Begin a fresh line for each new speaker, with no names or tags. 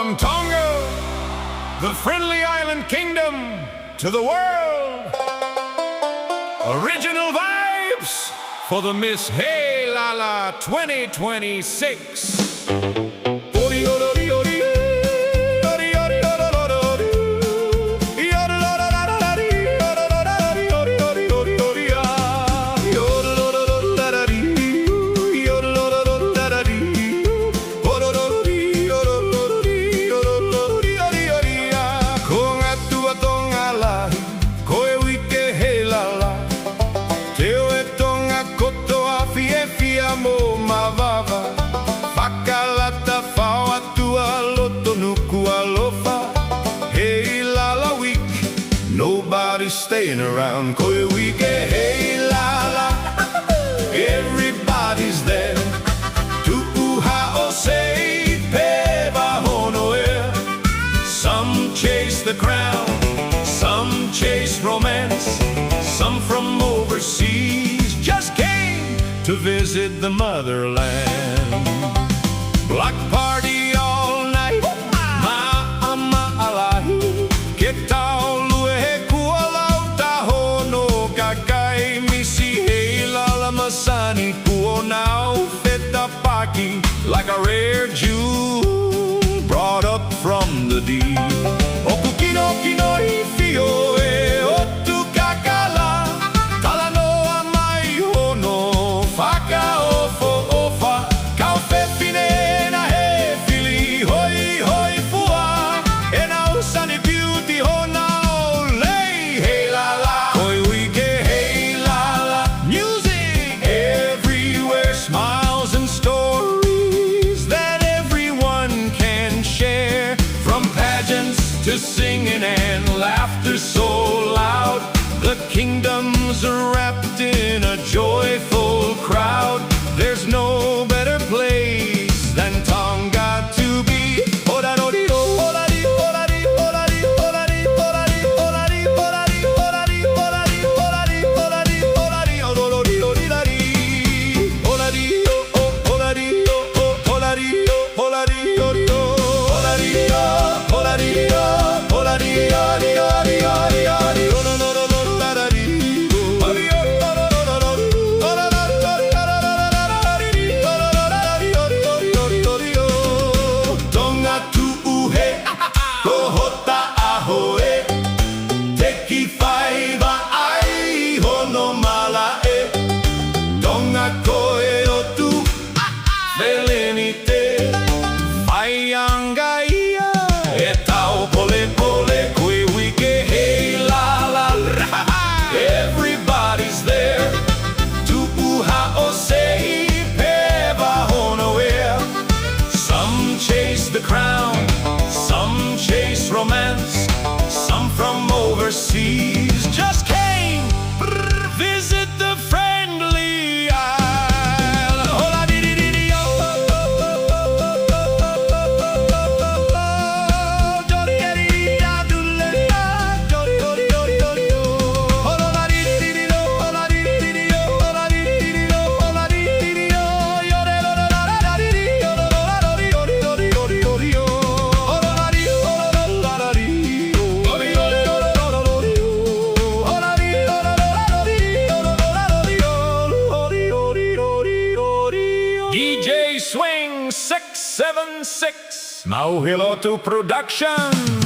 From Tonga, the friendly island kingdom, to the world. Original vibes for the Miss Heilala 2026. Mo mavava Whakalata whaua tua loto nuku alofa Heilala week, nobody's staying around Koe Uike Heilala, everybody's there Tu'uha o se peva honoe Some chase the crown, some chase romance Some from overseas just came to visit the motherland. Block party all night, MaʻUHELOTU. Ketau lue kualau taho no kakai misi Heilala masani kuonau feta paki like a rare jewel brought up from the deep. Okukino kino ifio e otu kakala talanoa mai hono. Whaka ofo ofa, kau whewhine na he whili hoi hoi fua E na usani beauty hona o lei Heilala Koe Uike Heilala Music everywhere, smiles and stories that everyone can share From pageants to singing and laughter so loud The kingdoms are wrapped in a joyful crowd. There's no better place than Tonga to be. Everybody's there. Tu'uha o se peva honoe. Some chase the crown, some chase romance, some from overseas just came visit the friendly isle. Hola di di di di yo. Jodi di di da do le da. Jodi jodi jodi jodi yo. Hola di di di do. Hola di di di yo. Hola di di di do. Hola di di di yo. Yo de lo da da da di di yo. Lo da da di jodi jodi jodi jodi yo. Hola di hola da da di yo. Jodi jodi jodi jodi yo. Hola di hola da da di yo. Lo da da di yo. Jodi jodi jodi jodi yo. DJ Swing 676 MAʻUHELOTU Production.